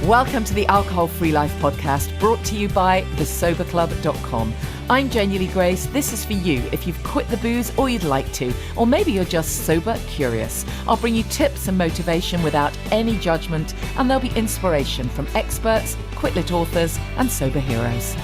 Welcome to the Alcohol Free Life podcast, brought to you by thesoberclub.com. I'm Jennifer Grace. This is for you if you've quit the booze or you'd like to, or maybe you're just sober curious. I'll bring you tips and motivation without any judgment, and there'll be inspiration from experts, quit-lit authors, and sober heroes.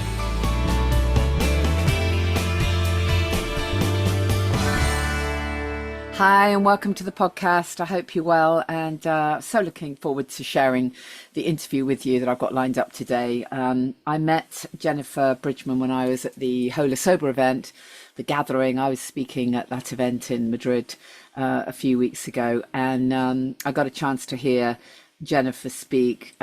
Hi, and welcome to the podcast. I hope you're well, and so looking forward to sharing the interview with you that I've got lined up today. I met Jennifer Bridgman when I was at the Hola Sober event, the gathering. I was speaking at that event in Madrid a few weeks ago, and I got a chance to hear Jennifer speak.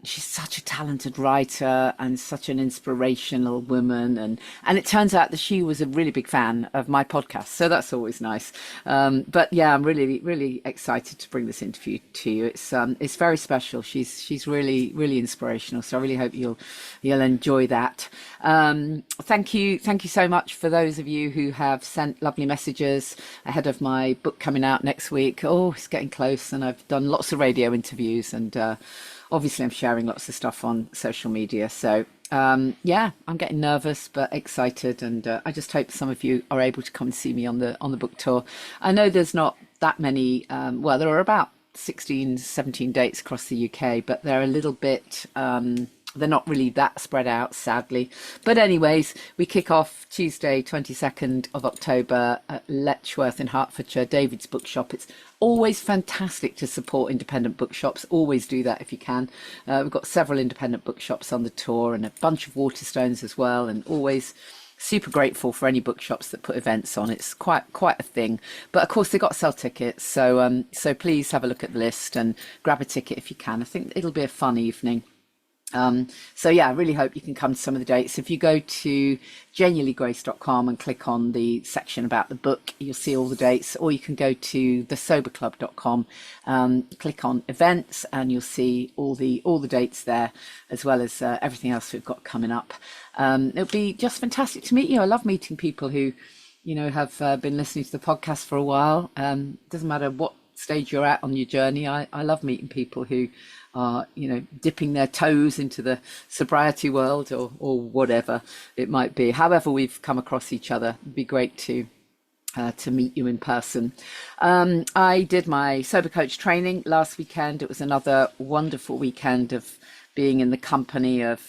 She's such a talented writer and such an inspirational woman, and it turns out that she was a really big fan of my podcast, so that's always nice. But yeah, I'm really excited to bring this interview to you. It's very special. She's really inspirational, so I really hope you'll enjoy that. Thank you so much for those of you who have sent lovely messages ahead of my book coming out next week. Oh, it's getting close, and I've done lots of radio interviews, and obviously I'm sharing lots of stuff on social media. So yeah, I'm getting nervous but excited, and I just hope some of you are able to come and see me on the book tour. I know there's not that many, well, there are about 17 dates across the UK, but they're a little bit they're not really that spread out, sadly. But anyways, we kick off Tuesday 22nd of October at Letchworth in Hertfordshire, David's Bookshop. It's always fantastic to support independent bookshops. Always do that if you can. We've got several independent bookshops on the tour and a bunch of Waterstones as well, and always super grateful for any bookshops that put events on. It's quite a thing. But of course they've got to sell tickets, so please have a look at the list and grab a ticket if you can. I think it'll be a fun evening. So yeah, I really hope you can come to some of the dates. If you go to genuinelygrace.com and click on the section about the book, you'll see all the dates, or you can go to thesoberclub.com, click on events, and you'll see all the dates there, as well as everything else we've got coming up. It'll be just fantastic to meet you. I love meeting people who, have been listening to the podcast for a while. Doesn't matter what stage you're at on your journey. I love meeting people who are dipping their toes into the sobriety world, or whatever it might be. However we've come across each other, it'd be great to meet you in person. I did my sober coach training last weekend. It was another wonderful weekend of being in the company of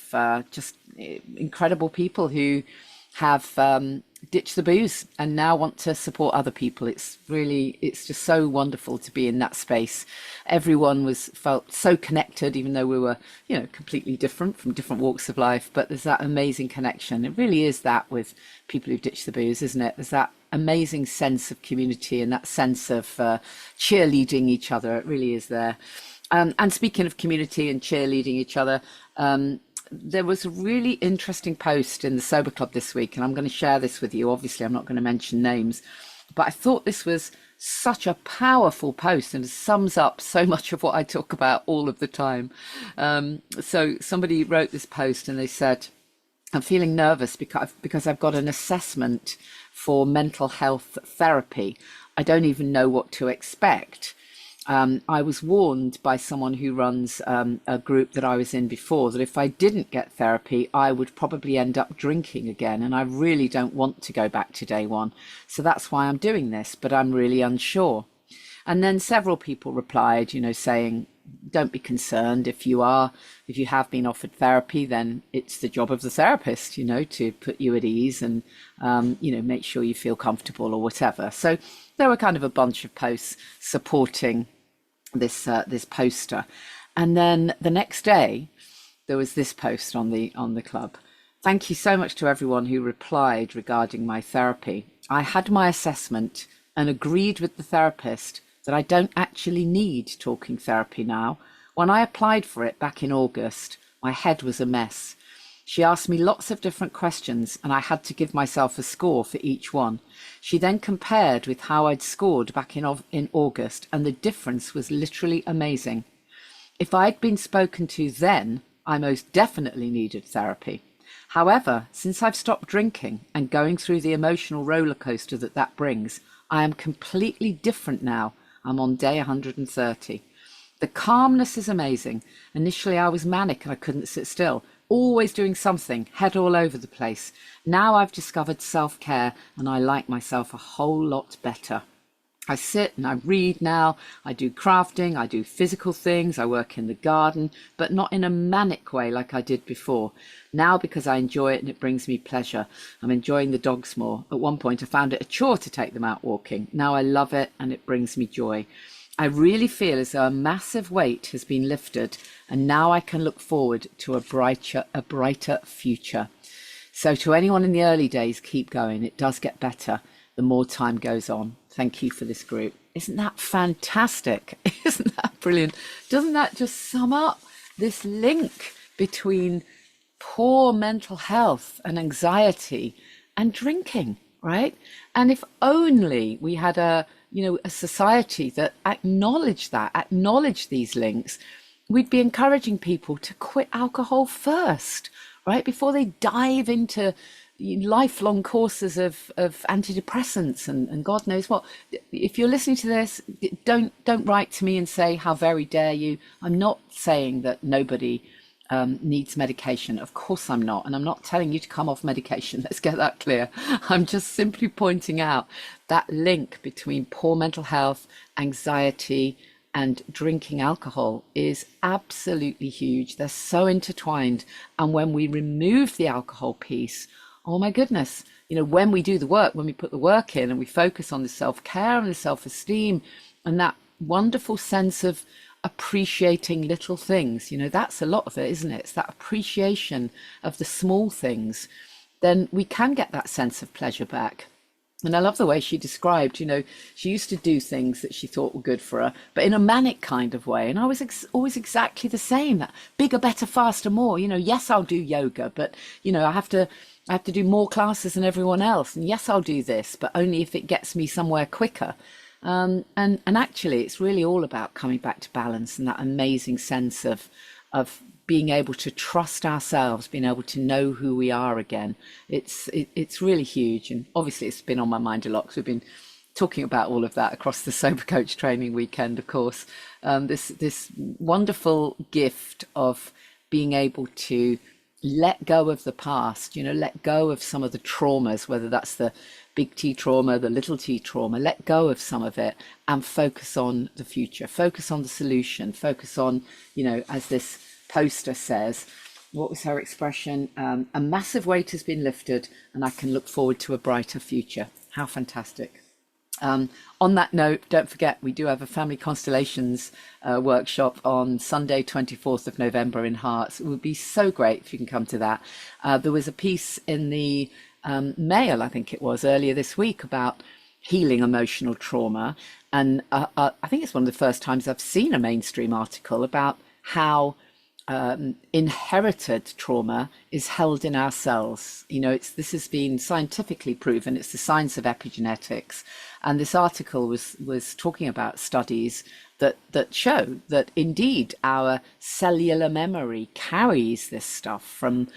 just incredible people who have ditched the booze and now want to support other people. It's just so wonderful to be in that space. Everyone felt so connected, even though we were completely different from different walks of life, but there's that amazing connection. It really is that with people who've ditched the booze, isn't it? There's that amazing sense of community and that sense of cheerleading each other. It really is there. And speaking of community and cheerleading each other, there was a really interesting post in the Sober Club this week, and I'm going to share this with you. Obviously, I'm not going to mention names, but I thought this was such a powerful post and sums up so much of what I talk about all of the time. So somebody wrote this post and they said, I'm feeling nervous because I've got an assessment for mental health therapy. I don't even know what to expect. I was warned by someone who runs a group that I was in before that if I didn't get therapy, I would probably end up drinking again. And I really don't want to go back to day one. So that's why I'm doing this, but I'm really unsure. And then several people replied, saying, don't be concerned. If you have been offered therapy, then it's the job of the therapist, to put you at ease and, make sure you feel comfortable or whatever. So there were kind of a bunch of posts supporting this poster. And then the next day, there was this post on the club. Thank you so much to everyone who replied regarding my therapy. I had my assessment and agreed with the therapist that I don't actually need talking therapy now. When I applied for it back in August, my head was a mess. She asked me lots of different questions and I had to give myself a score for each one. She then compared with how I'd scored back in August, and the difference was literally amazing. If I'd been spoken to then, I most definitely needed therapy. However, since I've stopped drinking and going through the emotional roller coaster that brings, I am completely different now. I'm on day 130. The calmness is amazing. Initially, I was manic and I couldn't sit still, always doing something, head all over the place. Now I've discovered self-care and I like myself a whole lot better. I sit and I read now, I do crafting, I do physical things, I work in the garden, but not in a manic way like I did before. Now, because I enjoy it and it brings me pleasure, I'm enjoying the dogs more. At one point I found it a chore to take them out walking. Now I love it and it brings me joy. I really feel as though a massive weight has been lifted and now I can look forward to a brighter future. So to anyone in the early days, keep going. It does get better the more time goes on. Thank you for this group. Isn't that fantastic? Isn't that brilliant? Doesn't that just sum up this link between poor mental health and anxiety and drinking, right? And if only we had a society that acknowledged these links, we'd be encouraging people to quit alcohol first, right? Before they dive into lifelong courses of antidepressants and God knows what. If you're listening to this, don't write to me and say, how very dare you. I'm not saying that nobody needs medication. Of course I'm not. And I'm not telling you to come off medication. Let's get that clear. I'm just simply pointing out that link between poor mental health, anxiety, and drinking alcohol is absolutely huge. They're so intertwined. And when we remove the alcohol piece, oh my goodness, when we do the work, when we put the work in and we focus on the self-care and the self-esteem and that wonderful sense of appreciating little things, that's a lot of it, isn't it? It's that appreciation of the small things. Then we can get that sense of pleasure back. And I love the way she described, she used to do things that she thought were good for her, but in a manic kind of way. And I was always exactly the same, that bigger, better, faster, more. Yes, I'll do yoga, but, I have to do more classes than everyone else. And yes, I'll do this, but only if it gets me somewhere quicker. And actually, it's really all about coming back to balance and that amazing sense of being able to trust ourselves, being able to know who we are again. It's really huge. And obviously it's been on my mind a lot because we've been talking about all of that across the Sober Coach training weekend, of course. This wonderful gift of being able to let go of the past, let go of some of the traumas, whether that's the big T trauma, the little t trauma, let go of some of it and focus on the future, focus on the solution, focus on, as this poster says, what was her expression? A massive weight has been lifted and I can look forward to a brighter future. How fantastic. On that note, don't forget, we do have a Family Constellations workshop on Sunday, 24th of November in Herts. It would be so great if you can come to that. There was a piece in the Mail, I think it was, earlier this week about healing emotional trauma. And I think it's one of the first times I've seen a mainstream article about how inherited trauma is held in our cells. This has been scientifically proven. It's the science of epigenetics. And this article was talking about studies that show that indeed our cellular memory carries this stuff from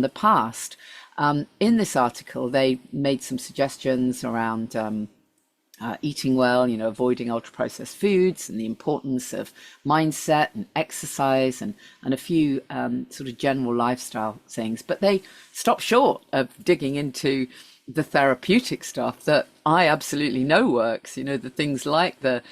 the past. In this article, they made some suggestions around eating well, avoiding ultra-processed foods and the importance of mindset and exercise and a few sort of general lifestyle things. But they stopped short of digging into the therapeutic stuff that I absolutely know works, the things like the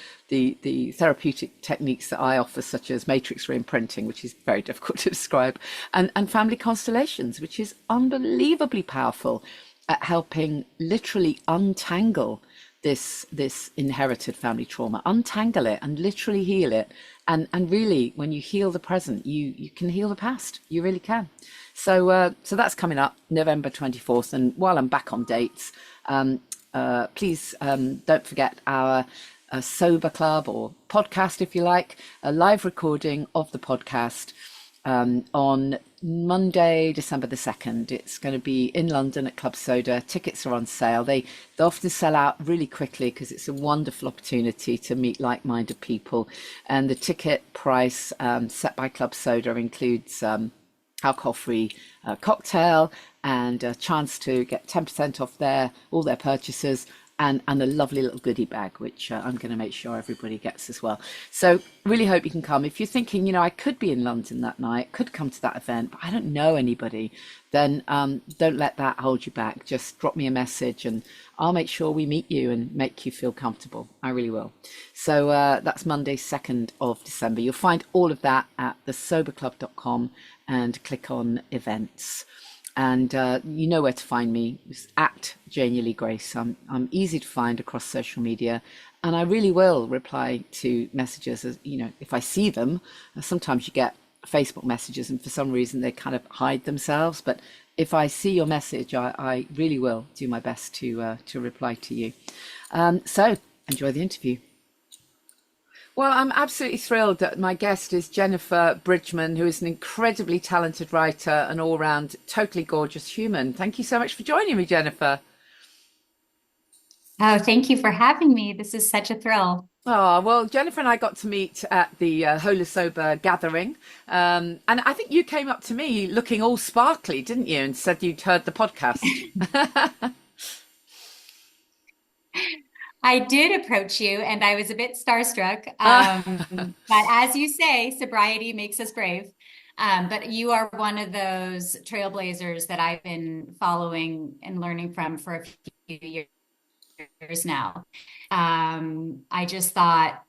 therapeutic techniques that I offer, such as matrix reimprinting, which is very difficult to describe, and family constellations, which is unbelievably powerful at helping literally untangle this inherited family trauma, untangle it and literally heal it. And really, when you heal the present, you can heal the past. You really can. So that's coming up November 24th. And while I'm back on dates, please don't forget our Sober Club or podcast, if you like, a live recording of the podcast on Monday, December the 2nd. It's going to be in London at Club Soda. Tickets are on sale. They often sell out really quickly because it's a wonderful opportunity to meet like-minded people. And the ticket price set by Club Soda includes alcohol-free cocktail and a chance to get 10% off all their purchases, and a lovely little goodie bag, which I'm going to make sure everybody gets as well. So really hope you can come. If you're thinking, I could be in London that night, could come to that event, but I don't know anybody, then don't let that hold you back. Just drop me a message and I'll make sure we meet you and make you feel comfortable. I really will. So that's Monday, 2nd of December. You'll find all of that at thesoberclub.com and click on events. And you know where to find me. It's at Janie Lee Grace. I'm easy to find across social media, and I really will reply to messages as if I see them. Sometimes you get Facebook messages, and for some reason they kind of hide themselves. But if I see your message, I really will do my best to reply to you. So enjoy the interview. Well, I'm absolutely thrilled that my guest is Jennifer Bridgman, who is an incredibly talented writer and all-round totally gorgeous human. Thank you so much for joining me, Jennifer. Oh, thank you for having me. This is such a thrill. Oh, well, Jennifer and I got to meet at the Hola Sober Gathering. And I think you came up to me looking all sparkly, didn't you? And said you'd heard the podcast. I did approach you and I was a bit starstruck. But as you say, sobriety makes us brave. But you are one of those trailblazers that I've been following and learning from for a few years now. I just thought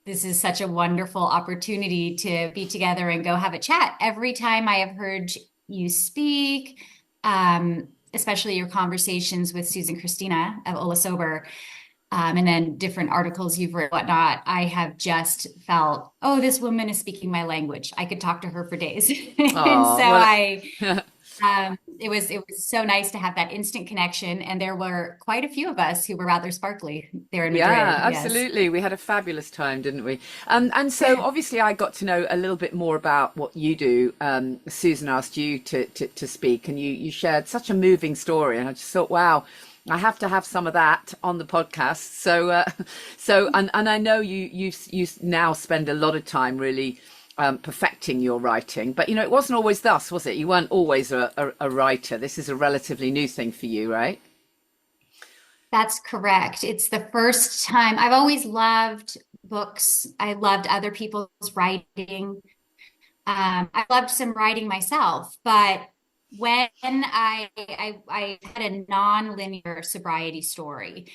this is such a wonderful opportunity to be together and go have a chat. Every time I have heard you speak, especially your conversations with Susan Christina of Hola Sober, and then different articles you've written, whatnot, I have just felt, oh, this woman is speaking my language. I could talk to her for days. And Oh, so well, it was so nice to have that instant connection. And there were quite a few of us who were rather sparkly there in yeah, Madrid. Yes. absolutely. We had a fabulous time, didn't we? And so obviously I got to know a little bit more about what you do. Susan asked you to speak, and you shared such a moving story. And I just thought, wow, I have to have some of that on the podcast. And I know you now spend a lot of time really perfecting your writing, but it wasn't always thus, was it? You weren't always a writer. This is a relatively new thing for you, right? That's correct. It's the first time I've always loved books. I loved other people's writing. I loved some writing myself, but when I had a non-linear sobriety story,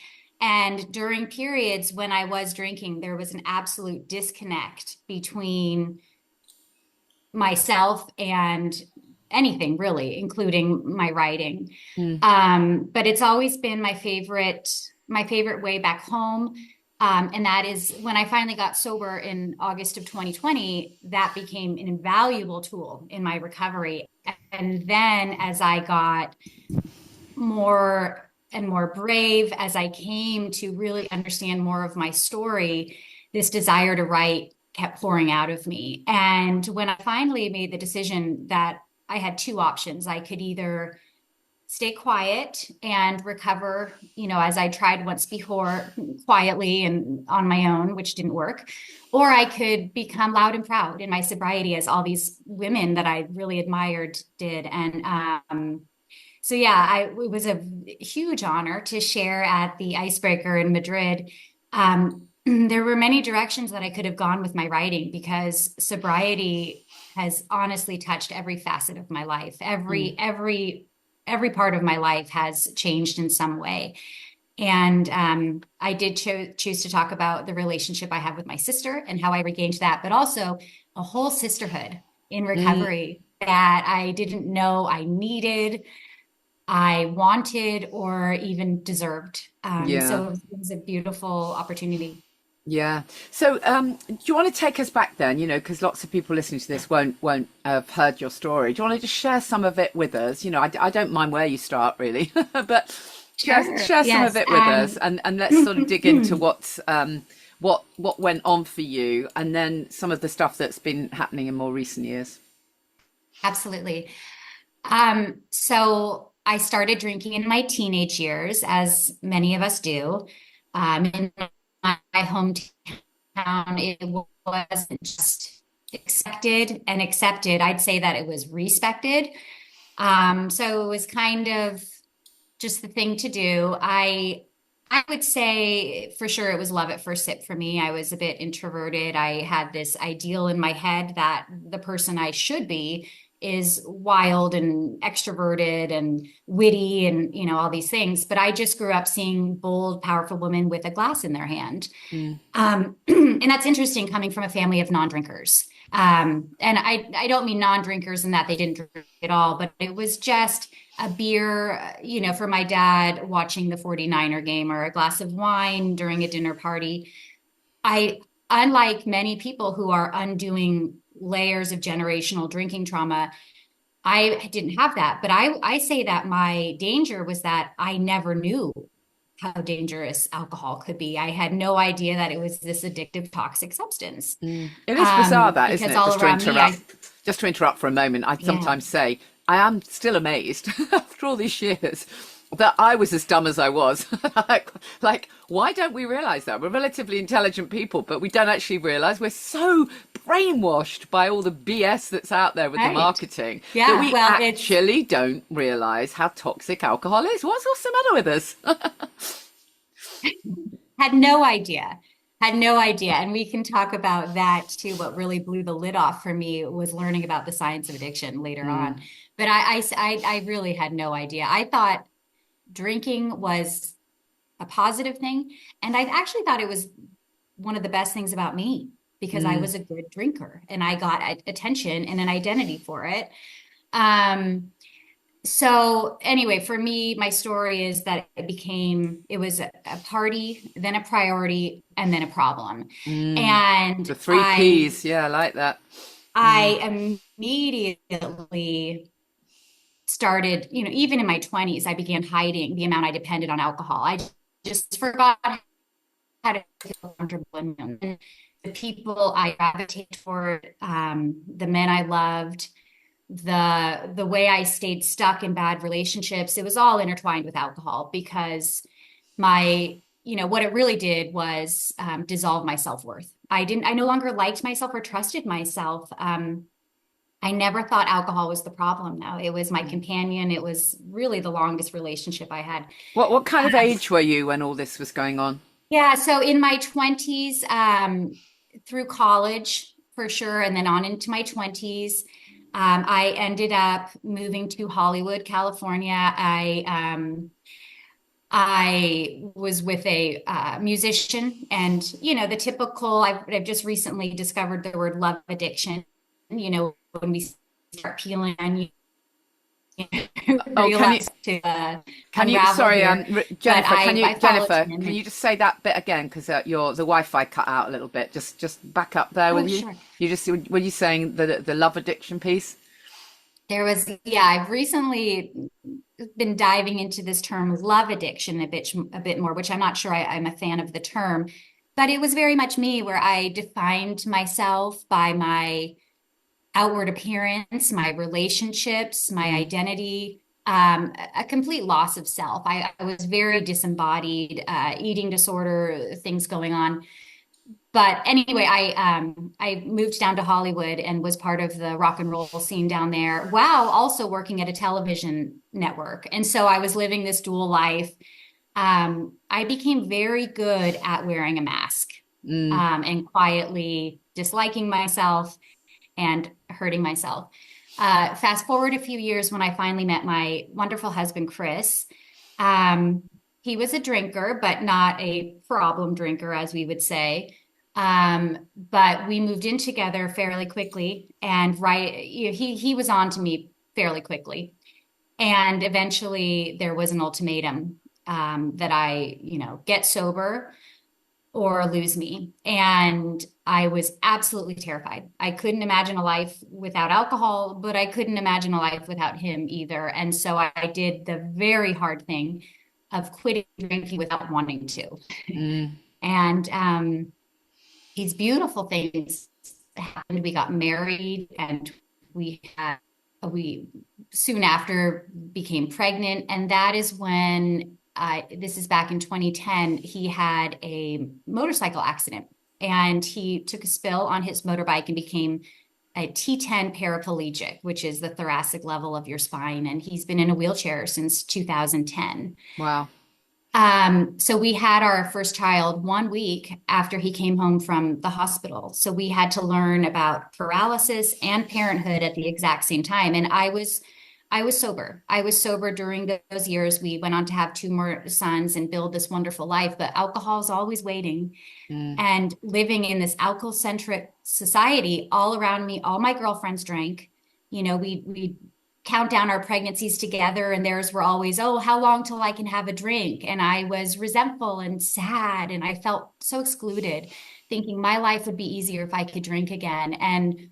and during periods when I was drinking, there was an absolute disconnect between myself and anything really, including my writing. Mm. But it's always been my favorite way back home. And that is when I finally got sober in August of 2020, that became an invaluable tool in my recovery. And then as I got more and more brave, as I came to really understand more of my story, this desire to write kept pouring out of me. And when I finally made the decision that I had two options, I could either stay quiet and recover, as I tried once before, quietly and on my own, which didn't work, or I could become loud and proud in my sobriety, as all these women that I really admired did. And so, yeah, it was a huge honor to share at the Icebreaker in Madrid. There were many directions that I could have gone with my writing, because sobriety has honestly touched every facet of my life. Mm. Every part of my life has changed in some way. And I did choose to talk about the relationship I have with my sister and how I regained that, but also a whole sisterhood in Mm. recovery that I didn't know I needed, I wanted, or even deserved. Yeah. So it was a beautiful opportunity. Yeah. So, do you want to take us back then? Because lots of people listening to this won't have heard your story. Do you want to just share some of it with us? I don't mind where you start, really, but Sure. share some of Yes. it with us, and let's sort of dig into what went on for you, and then some of the stuff that's been happening in more recent years. Absolutely. So I started drinking in my teenage years, as many of us do. In my hometown, it wasn't just expected and accepted. I'd say that it was respected. So it was kind of just the thing to do. I would say for sure it was love at first sip for me. I was a bit introverted. I had this ideal in my head that the person I should be is wild and extroverted and witty and, all these things. But I just grew up seeing bold, powerful women with a glass in their hand. Mm. And that's interesting coming from a family of non-drinkers. And I don't mean non-drinkers in that they didn't drink at all, but it was just a beer, for my dad watching the 49er game or a glass of wine during a dinner party. Unlike many people who are undoing layers of generational drinking trauma, I didn't have that. But I say that my danger was that I never knew how dangerous alcohol could be. I had no idea that it was this addictive, toxic substance. It is bizarre, that, isn't Because it? all around me, Just to interrupt for a moment, I yeah, sometimes say I am still amazed after all these years that I was as dumb as I was. like, why don't we realize that? We're relatively intelligent people, but we don't actually realize we're so brainwashed by all the BS that's out there with the right. marketing that Yeah, we well, actually don't realize how toxic alcohol is. What's the matter with us? had no idea. Had no idea. And we can talk about that too. What really blew the lid off for me was learning about the science of addiction later on. But I really had no idea. I thought drinking was a positive thing. And I actually thought it was one of the best things about me because I was a good drinker and I got attention and an identity for it. So anyway, for me, my story is that it was a party, then a priority, and then a problem. And The three P's. Yeah, I like that. I immediately started, even in my 20s, I began hiding the amount I depended on alcohol. I just forgot how to feel comfortable in the people I gravitate toward, the men I loved, the way I stayed stuck in bad relationships. It was all intertwined with alcohol because what it really did was dissolve my self-worth. I no longer liked myself or trusted myself. I never thought alcohol was the problem, though. It was my companion. It was really the longest relationship I had. What kind of age were you when all this was going on? Yeah, so in my 20s, through college for sure, and then on into my 20s, I ended up moving to Hollywood, California. I was with a musician, and the typical. I've just recently discovered the word love addiction. When we start peeling onions, Oh, realize to can you? unravel Sorry, here. Jennifer. But Jennifer? I followed him. Can you just say that bit again? Because the Wi-Fi cut out a little bit. Just back up there, will Oh, you? sure. You just were you saying the love addiction piece? Yeah, I've recently been diving into this term love addiction a bit more, which I'm not sure I'm a fan of the term, but it was very much me where I defined myself by my outward appearance, my relationships, my identity, a complete loss of self. I was very disembodied, eating disorder, things going on. But anyway, I moved down to Hollywood and was part of the rock and roll scene down there while also working at a television network. And so I was living this dual life. I became very good at wearing a mask, and quietly disliking myself and hurting myself. Fast forward a few years when I finally met my wonderful husband, Chris. He was a drinker, but not a problem drinker, as we would say. But we moved in together fairly quickly, and he was on to me fairly quickly. And eventually there was an ultimatum, that I, get sober or lose me. And I was absolutely terrified. I couldn't imagine a life without alcohol, but I couldn't imagine a life without him either. And so I did the very hard thing of quitting drinking without wanting to. And these beautiful things happened. We got married, and we soon after became pregnant. And that is when this is back in 2010, he had a motorcycle accident and he took a spill on his motorbike and became a T10 paraplegic, which is the thoracic level of your spine. And he's been in a wheelchair since 2010. Wow. So we had our first child 1 week after he came home from the hospital. So we had to learn about paralysis and parenthood at the exact same time. And I was sober. I was sober during those years. We went on to have two more sons and build this wonderful life, but alcohol is always waiting. Mm, And living in this alcohol-centric society, all around me, all my girlfriends drank. We count down our pregnancies together, and theirs were always, oh, how long till I can have a drink? And I was resentful and sad, and I felt so excluded, thinking my life would be easier if I could drink again. And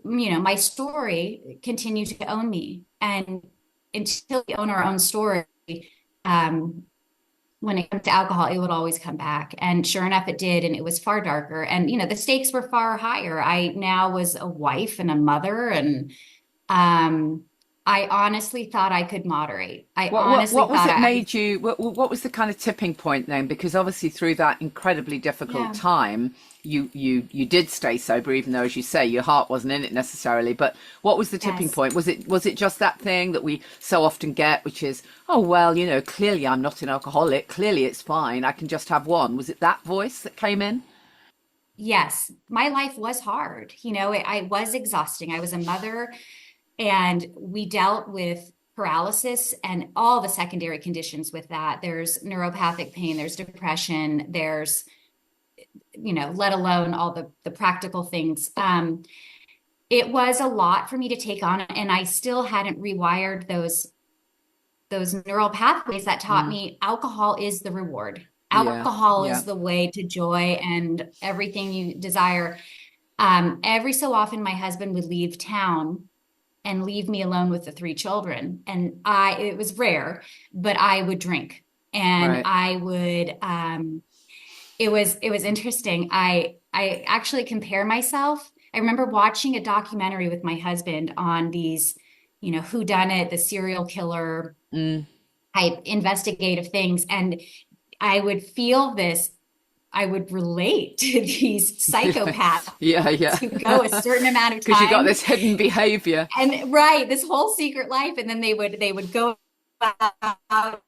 my story continued to own me. And until we own our own story, um, when it comes to alcohol, it would always come back. And sure enough, it did. And it was far darker. And, the stakes were far higher. I now was a wife and a mother. And um, I honestly thought I could moderate. I honestly what was thought it made you? What was the kind of tipping point then? Because obviously through that incredibly difficult yeah, time, you did stay sober, even though, as you say, your heart wasn't in it necessarily. But what was the tipping yes. point? Was it just that thing that we so often get, which is, oh well, clearly I'm not an alcoholic. Clearly it's fine. I can just have one. Was it that voice that came in? Yes, my life was hard. I was exhausting. I was a mother, and we dealt with paralysis and all the secondary conditions with that. There's neuropathic pain, there's depression, there's, let alone all the practical things. It was a lot for me to take on, and I still hadn't rewired those neural pathways that taught Mm, me alcohol is the reward. yeah, Alcohol yeah, is the way to joy and everything you desire. Every so often, my husband would leave town and leave me alone with the three children. And it was rare, but I would drink, and right. I would, it was interesting. I actually compare myself. I remember watching a documentary with my husband on these, who done it, the serial killer Mm. type investigative things. And I would feel this, I would relate to these psychopaths Yeah, yeah. who go a certain amount of Because you got time this hidden behavior. and right, this whole secret life. And then they would go out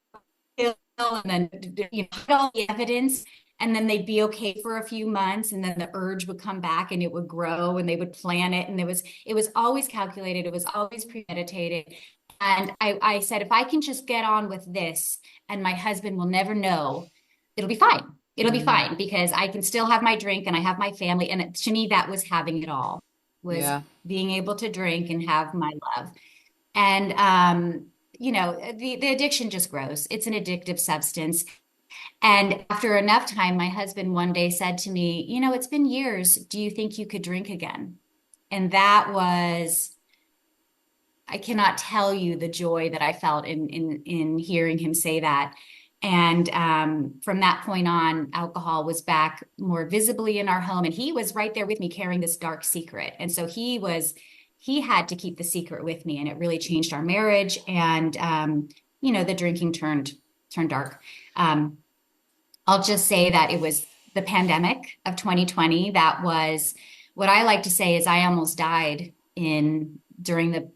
and then put all the evidence, and then they'd be okay for a few months, and then the urge would come back and it would grow, and they would plan it, and it was always calculated, it was always premeditated. And I said, if I can just get on with this and my husband will never know, it'll be fine. It'll be Mm, fine because I can still have my drink and I have my family. And to me, that was having it all, was yeah. being able to drink and have my love. And the addiction just grows. It's an addictive substance. And after enough time, my husband one day said to me, it's been years. Do you think you could drink again? And that was, I cannot tell you the joy that I felt in hearing him say that. And from that point on, alcohol was back more visibly in our home, and he was right there with me carrying this dark secret. And so he had to keep the secret with me, and it really changed our marriage. And the drinking turned dark. Um, I'll just say that it was the pandemic of 2020 that was, what I like to say is, I almost died in during the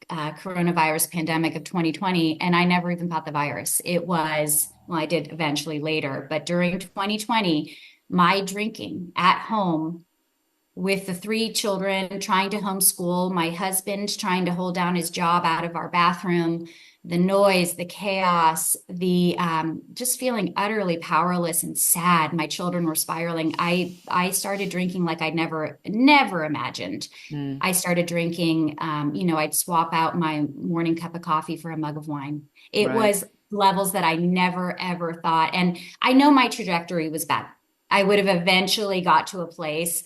coronavirus pandemic of 2020, and I never even caught the virus. It was, well, I did eventually later, but during 2020, my drinking at home with the three children, trying to homeschool, my husband trying to hold down his job out of our bathroom, the noise, the chaos, the just feeling utterly powerless and sad. My children were spiraling. I started drinking like I'd never imagined. Mm, I started drinking. I'd swap out my morning cup of coffee for a mug of wine. It right. was levels that I never ever thought. And I know my trajectory was bad. I would have eventually got to a place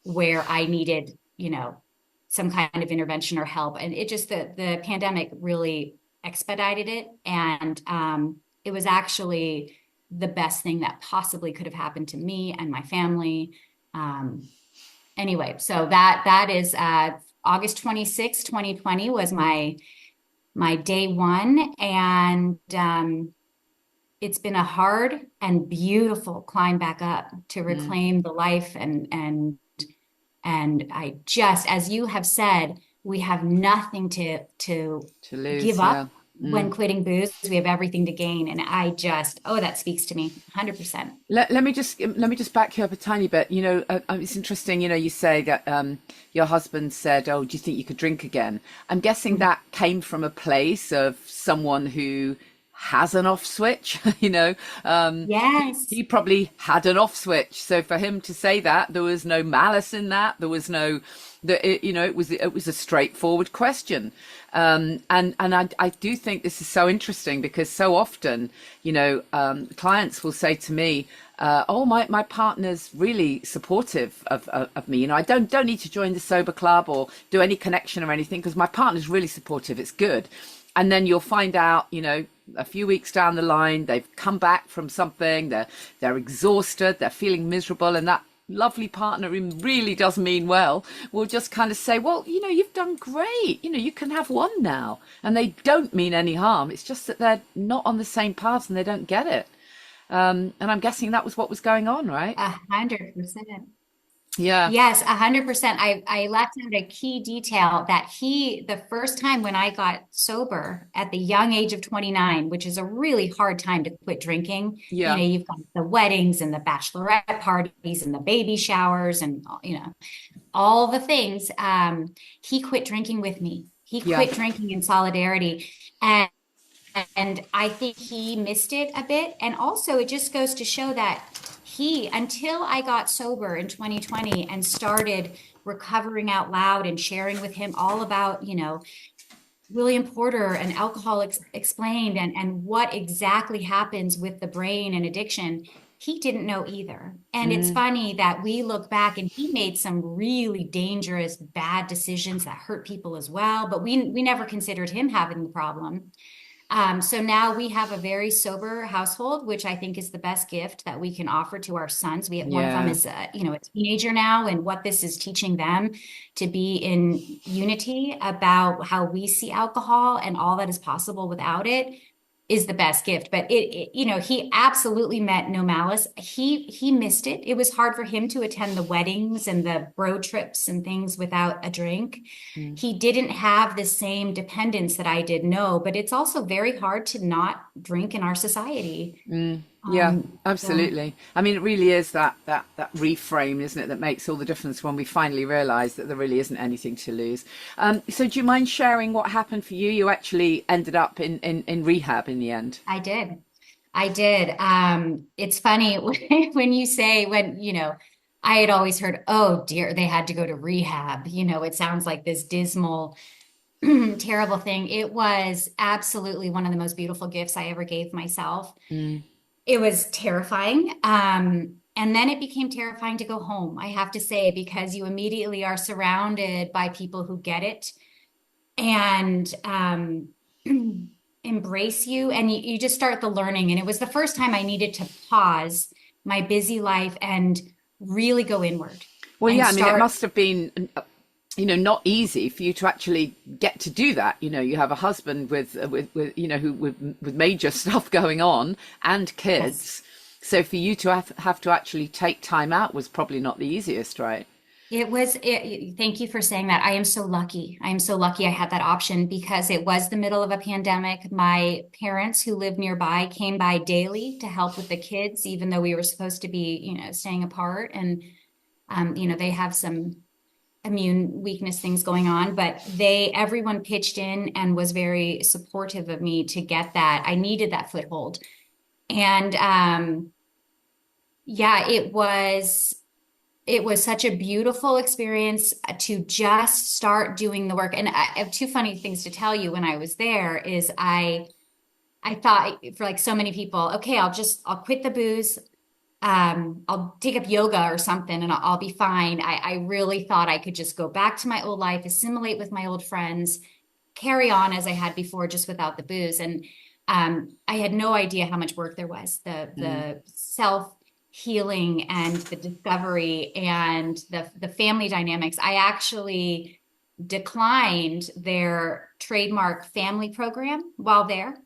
where I needed, some kind of intervention or help. And it just, the pandemic really expedited it. And it was actually the best thing that possibly could have happened to me and my family. Um, anyway, so that is August 26, 2020 was my day one. And it's been a hard and beautiful climb back up to Mm, reclaim the life and as you have said, we have nothing to to lose, give up yeah. when quitting booze, we have everything to gain. And I just, oh, that speaks to me 100%. Let me just back you up a tiny bit. It's interesting. You say that your husband said, "Oh, do you think you could drink again?" I'm guessing that came from a place of someone who has an off switch. He Yes. probably had an off switch. So for him to say that, there was no malice in that. There was no that it was a straightforward question. And I do think this is so interesting because so often, clients will say to me, "Oh, my partner's really supportive of me. I don't need to join the sober club or do any connection or anything because my partner's really supportive. It's good." And then you'll find out, a few weeks down the line, they've come back from something, they're exhausted, they're feeling miserable, and that lovely partner who really does mean well will just kind of say, "Well, you've done great. You can have one now." And they don't mean any harm. It's just that they're not on the same path and they don't get it. And I'm guessing that was what was going on, right? 100%. Yeah. Yes, 100%. I left out a key detail that the first time when I got sober at the young age of 29, which is a really hard time to quit drinking. Yeah. You've got the weddings and the bachelorette parties and the baby showers and, all the things. He quit drinking with me. He Yeah. quit drinking in solidarity. And I think he missed it a bit. And also, it just goes to show that until I got sober in 2020 and started recovering out loud and sharing with him all about, William Porter and Alcohol Explained and what exactly happens with the brain and addiction, he didn't know either. And it's funny that we look back and he made some really dangerous, bad decisions that hurt people as well, but we never considered him having the problem. So now we have a very sober household, which I think is the best gift that we can offer to our sons. One of them Yeah. is, a teenager now, and what this is teaching them to be in unity about how we see alcohol and all that is possible without it is the best gift. But he absolutely meant no malice. He missed it. It was hard for him to attend the weddings and the bro trips and things without a drink. Mm. He didn't have the same dependence that I did, no, but it's also very hard to not drink in our society. Yeah, So absolutely. I mean, it really is that reframe, isn't it, that makes all the difference when we finally realise that there really isn't anything to lose. So, do you mind sharing what happened for you? You actually ended up in rehab in the end. I did. I did. It's funny when you say, I had always heard, oh dear, they had to go to rehab. It sounds like this dismal, terrible thing. It was absolutely one of the most beautiful gifts I ever gave myself. Mm. It was terrifying. And then it became terrifying to go home, I have to say, because you immediately are surrounded by people who get it and embrace you. And you just start the learning. And it was the first time I needed to pause my busy life and really go inward Well, and yeah, I mean, it start. must have been, not easy for you to actually get to do that. You have a husband with major stuff going on and Yes. kids. So for you to have to actually take time out was probably not the easiest, right? Thank you for saying that. I am so lucky. I am so lucky I had that option because it was the middle of a pandemic. My parents who live nearby came by daily to help with the kids, even though we were supposed to be, staying apart. And, they have some immune weakness things going on, but everyone pitched in and was very supportive of me to get that. I needed that foothold. And, yeah, it was such a beautiful experience to just start doing the work. And I have two funny things to tell you when I was there is I thought for like so many people, okay, I'll quit the booze. I'll take up yoga or something and I'll be fine. I really thought I could just go back to my old life, assimilate with my old friends, carry on as I had before, just without the booze. And I had no idea how much work there was. The self healing and the discovery and the family dynamics. I actually declined their trademark family program while there.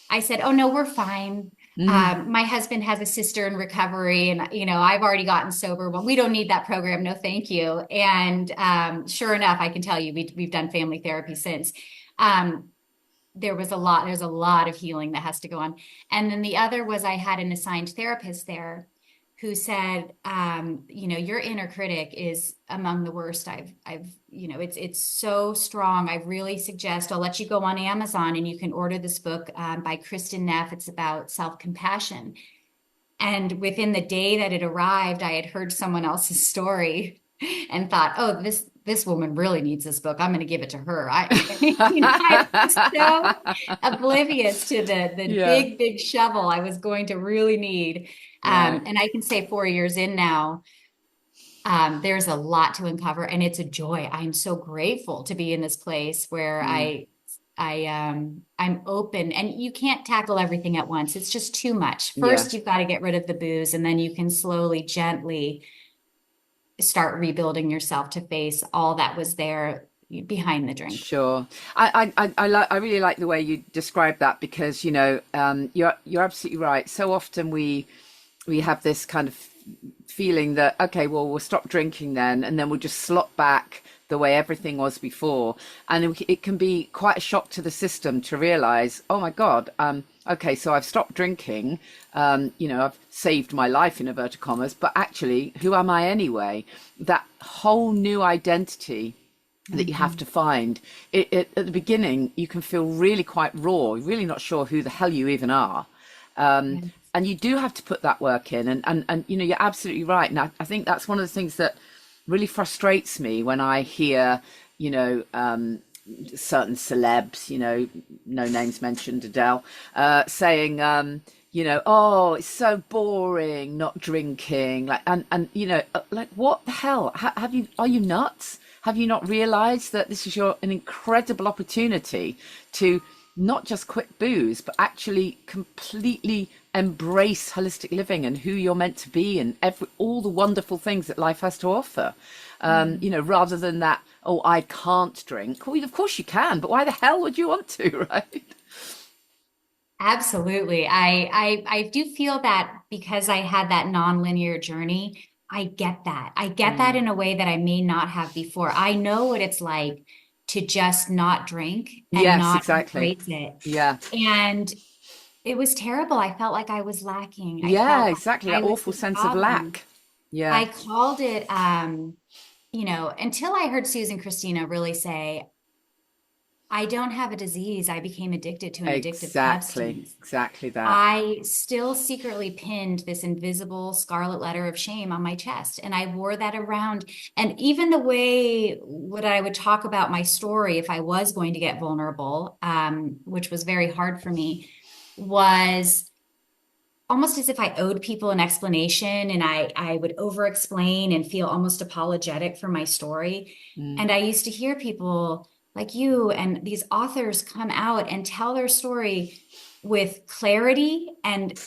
I said, "Oh no, we're fine. Mm. My husband has a sister in recovery, and I've already gotten sober. Well, we don't need that program. No, thank you." And sure enough, I can tell you, we've done family therapy since. Um, there's a lot of healing that has to go on. And then the other was I had an assigned therapist there who said, your inner critic is among the worst it's so strong. I really suggest I'll let you go on Amazon and you can order this book by Kristen Neff. It's about self-compassion. And within the day that it arrived, I had heard someone else's story and thought, oh, this woman really needs this book. I'm going to give it to her. I was so oblivious to the Yeah, big shovel I was going to really need. right. And I can say 4 years in now, there's a lot to uncover, and it's a joy. I'm so grateful to be in this place where Mm, I'm open, and you can't tackle everything at once. It's just too much. yeah. First, you've got to get rid of the booze, and then you can slowly, gently start rebuilding yourself to face all that was there behind the drink. Sure. I really like the way you describe that because, you're absolutely right. So often we have this kind of feeling that, okay, well, we'll stop drinking then, and then we'll just slot back the way everything was before. And it can be quite a shock to the system to realize, oh my God, okay, so I've stopped drinking, I've saved my life in inverted commas, but actually, who am I anyway? That whole new identity that you have Mhm. to find at the beginning, you can feel really quite raw. You're really not sure who the hell you even are. Yeah. And you do have to put that work in. And you're absolutely right. And I think that's one of the things that really frustrates me when I hear, certain celebs, no names mentioned, Adele, saying, oh, it's so boring not drinking. Like, what the hell? Are you nuts? Have you not realized that this is an incredible opportunity to not just quit booze, but actually completely embrace holistic living and who you're meant to be and all the wonderful things that life has to offer? Rather than that, oh, I can't drink. Well, of course you can, but why the hell would you want to, right? Absolutely. I do feel that because I had that nonlinear journey, I get that. I get that Mm. in a way that I may not have before. I know what it's like to just not drink and Yes, not exactly. embrace it. Yeah. And it was terrible. I felt like I was lacking. I Yeah, felt like exactly. I That was awful the sense of problem. lack. Yeah. I called it, until I heard Susan Christina really say, I don't have a disease. I became addicted to an addictive Exactly. substance. Exactly that. I still secretly pinned this invisible scarlet letter of shame on my chest, and I wore that around. And even the way what I would talk about my story, if I was going to get vulnerable, which was very hard for me, was almost as if I owed people an explanation, and I would over explain and feel almost apologetic for my story. Mm. And I used to hear people like you and these authors come out and tell their story with clarity and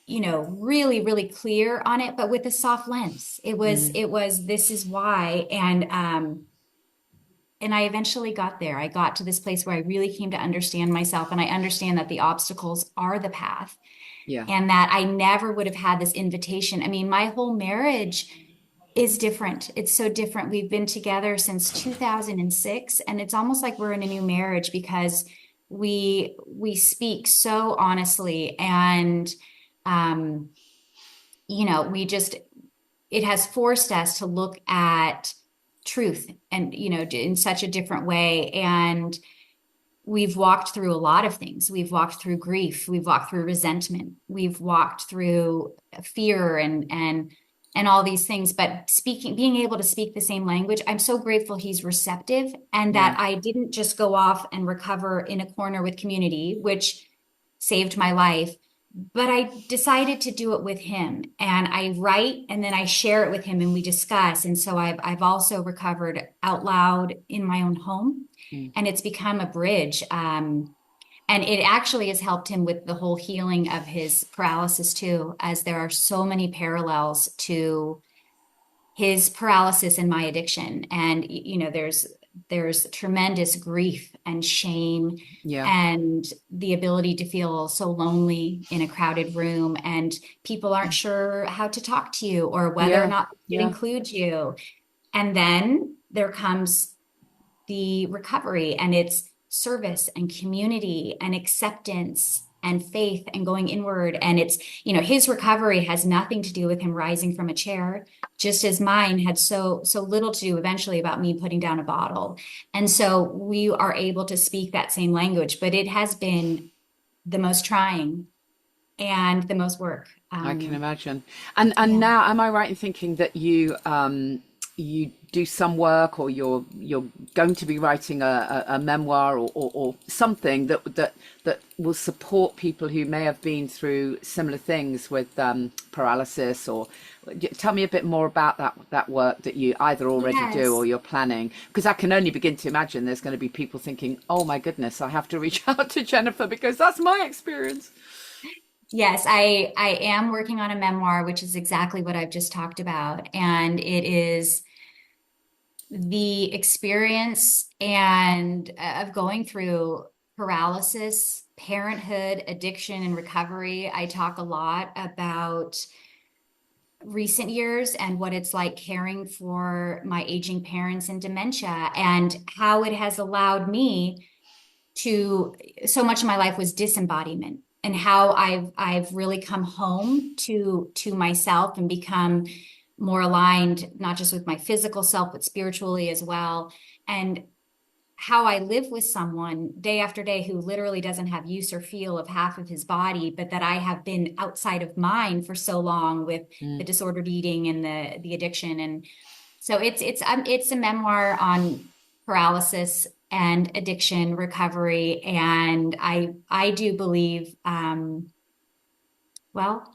really, really clear on it, but with a soft lens. Mm. This is why. And I eventually got there. I got to this place where I really came to understand myself, and I understand that the obstacles are the path, Yeah. and that I never would have had this invitation. I mean, my whole marriage is different. It's so different. We've been together since 2006, and it's almost like we're in a new marriage because we speak so honestly, and um we just it has forced us to look at truth and in such a different way. And we've walked through a lot of things. We've walked through grief, we've walked through resentment, we've walked through fear and all these things. But being able to speak the same language, I'm so grateful he's receptive, and Yeah. that I didn't just go off and recover in a corner with community, which saved my life, but I decided to do it with him. And I write and then I share it with him and we discuss. And so I've also recovered out loud in my own home, Mm. and it's become a bridge. And it actually has helped him with the whole healing of his paralysis too, as there are so many parallels to his paralysis and my addiction. And there's tremendous grief and shame Yeah. and the ability to feel so lonely in a crowded room, and people aren't sure how to talk to you or whether or Yeah. not they should Yeah. include you. And then there comes the recovery, and it's service and community and acceptance and faith and going inward. And it's, his recovery has nothing to do with him rising from a chair, just as mine had so little to do eventually about me putting down a bottle. And so we are able to speak that same language, but it has been the most trying and the most work. I can imagine. And Yeah. now, am I right in thinking that you do some work, or you're going to be writing a memoir, or something that will support people who may have been through similar things with paralysis? Or tell me a bit more about that work that you either already do Yes. or you're planning, because I can only begin to imagine there's going to be people thinking, oh my goodness, I have to reach out to Jennifer because that's my experience. Yes, I am working on a memoir, which is exactly what I've just talked about. And it is the experience and of going through paralysis, parenthood, addiction, and recovery. I talk a lot about recent years and what it's like caring for my aging parents and dementia, and how it has allowed me to, so much of my life was disembodiment, and how I've really come home to myself and become more aligned, not just with my physical self, but spiritually as well. And how I live with someone day after day who literally doesn't have use or feel of half of his body, but that I have been outside of mine for so long with the disordered eating and the addiction. And so it's a memoir on paralysis and addiction recovery. And I do believe, well,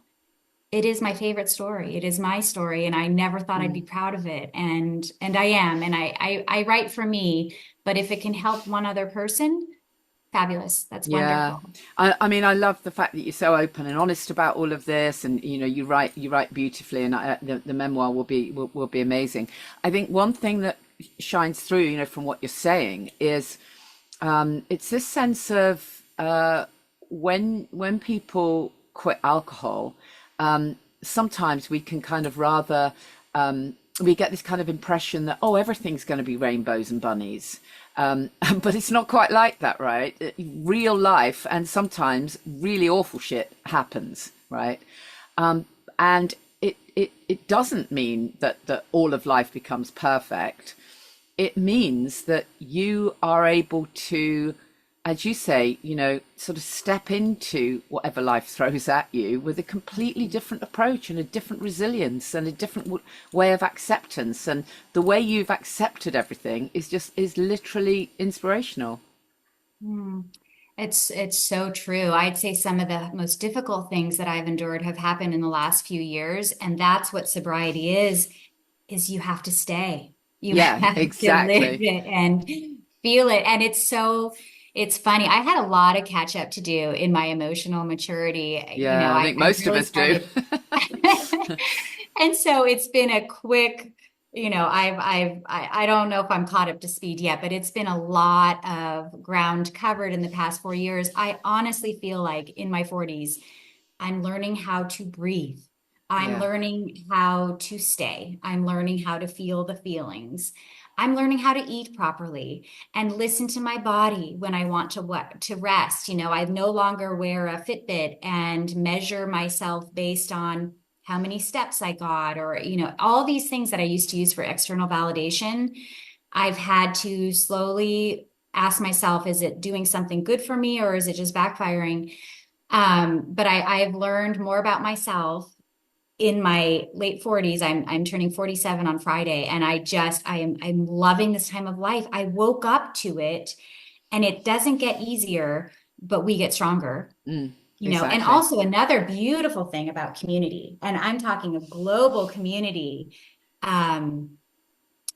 it is my favorite story. It is my story, and I never thought I'd be proud of it. And I am. And I write for me, but if it can help one other person, fabulous. That's Yeah, wonderful. I mean, I love the fact that you're so open and honest about all of this, and you write beautifully, and the memoir will be amazing. I think one thing that shines through, from what you're saying, is it's this sense of when people quit alcohol, sometimes we can kind of rather we get this kind of impression that, oh, everything's going to be rainbows and bunnies. But it's not quite like that, right? Real life and sometimes really awful shit happens, right? And it doesn't mean that all of life becomes perfect. It means that you are able to, as you say, sort of step into whatever life throws at you with a completely different approach and a different resilience and a different way of acceptance. And the way you've accepted everything is literally inspirational. Hmm. It's so true. I'd say some of the most difficult things that I've endured have happened in the last few years, and that's what sobriety is you have to stay. You Yeah, have to live exactly. it and feel it. And it's funny. I had a lot of catch up to do in my emotional maturity. Yeah, I think I most of really us do. started. And so it's been a quick, I don't know if I'm caught up to speed yet, but it's been a lot of ground covered in the past 4 years. I honestly feel like in my 40s, I'm learning how to breathe. I'm Yeah. learning how to stay. I'm learning how to feel the feelings. I'm learning how to eat properly and listen to my body when I want to rest. I no longer wear a Fitbit and measure myself based on how many steps I got, or all these things that I used to use for external validation. I've had to slowly ask myself, is it doing something good for me, or is it just backfiring? But I've learned more about myself in my late 40s. I'm turning 47 on Friday, and I'm loving this time of life. I woke up to it, and it doesn't get easier, but we get stronger. And Exactly. also another beautiful thing about community, and I'm talking a global community, um,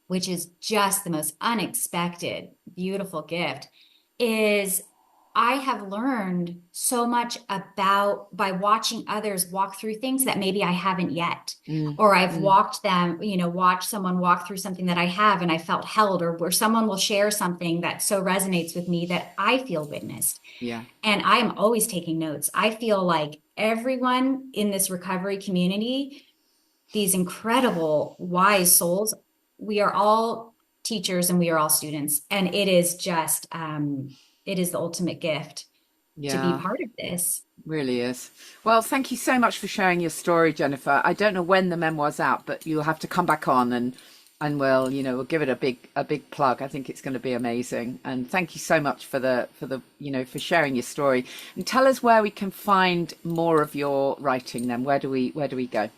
which is just the most unexpected, beautiful gift, is I have learned so much about by watching others walk through things that maybe I haven't yet. Or I've watched someone walk through something that I have and I felt held, or where someone will share something that so resonates with me that I feel witnessed. Yeah. And I am always taking notes. I feel like everyone in this recovery community, these incredible, wise souls, we are all teachers and we are all students. And it is just, it is the ultimate gift to be Yeah. part of this. Really is. Well, thank you so much for sharing your story, Jennifer. I don't know when the memoir's out, but you'll have to come back on and we'll give it a big plug. I think it's going to be amazing. And thank you so much for sharing your story. And tell us where we can find more of your writing then. Where do we go?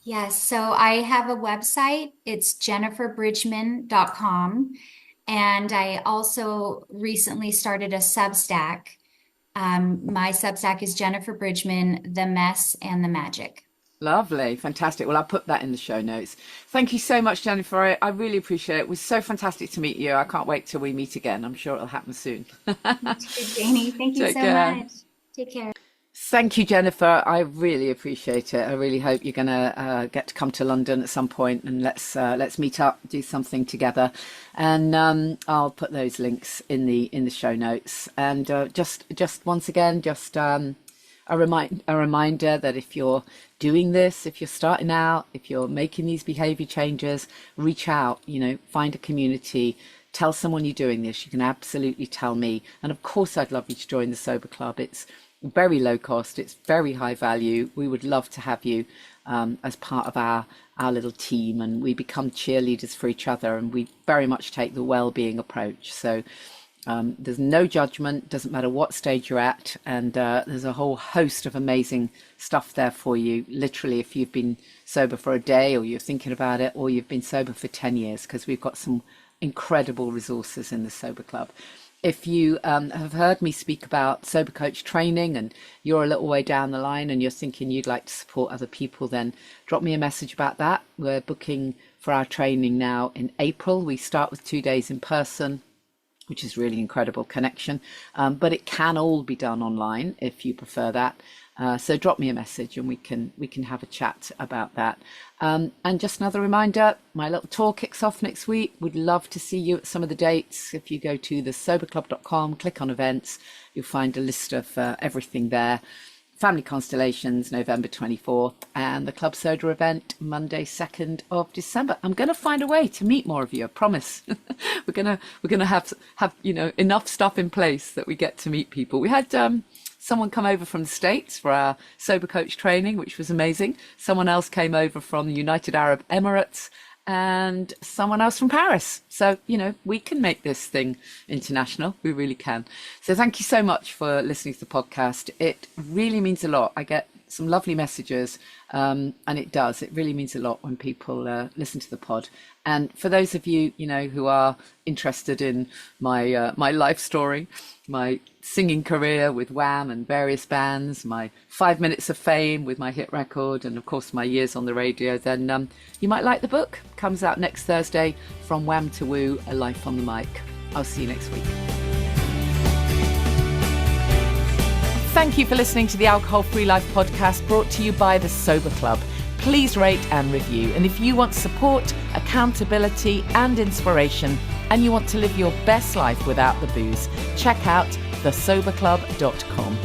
Yes, so I have a website. It's jenniferbridgman.com. And I also recently started a Substack. My Substack is Jennifer Bridgman, The Mess and the Magic. Lovely, fantastic. Well, I'll put that in the show notes. Thank you so much, Jennifer. I really appreciate it. It was so fantastic to meet you. I can't wait till we meet again. I'm sure it'll happen soon. You too, Janie. Thank you Take so care. much. Take care. Thank you, Jennifer. I really appreciate it. I really hope you're going to get to come to London at some point, and let's meet up, do something together. And I'll put those links in the show notes. And just once again, a reminder that if you're doing this, if you're starting out, if you're making these behavior changes, reach out. Find a community. Tell someone you're doing this. You can absolutely tell me. And of course, I'd love you to join the Sober Club. It's very low cost. It's very high value. We would love to have you as part of our little team, and we become cheerleaders for each other. And we very much take the well-being approach. So there's no judgment. Doesn't matter what stage you're at, and there's a whole host of amazing stuff there for you. Literally, if you've been sober for a day, or you're thinking about it, or you've been sober for 10 years, because we've got some incredible resources in the Sober Club. If you have heard me speak about Sober Coach training and you're a little way down the line and you're thinking you'd like to support other people, then drop me a message about that. We're booking for our training now in April. We start with 2 days in person, which is really incredible connection. But it can all be done online if you prefer that. So drop me a message and we can have a chat about that. And just another reminder, my little tour kicks off next week. Would love to see you at some of the dates. If you go to thesoberclub.com, click on events, you'll find a list of everything there. Family Constellations, November 24th, and the Club Soda event, Monday, 2nd of December. I'm going to find a way to meet more of you, I promise. we're gonna have enough stuff in place that we get to meet people. We had someone come over from the States for our Sober Coach training, which was amazing. Someone else came over from the United Arab Emirates, and someone else from Paris. So, we can make this thing international. We really can. So thank you so much for listening to the podcast. It really means a lot. I get some lovely messages, and it really means a lot when people listen to the pod. And for those of you, who are interested in my life story, my singing career with Wham and various bands, my 5 minutes of fame with my hit record, and of course my years on the radio, then you might like the book. Comes out next Thursday, From Wham to Woo, A Life on the Mic. I'll see you next week. Thank you for listening to the Alcohol Free Life podcast, brought to you by the Sober Club. Please rate and review. And if you want support, accountability and inspiration, and you want to live your best life without the booze, check out thesoberclub.com.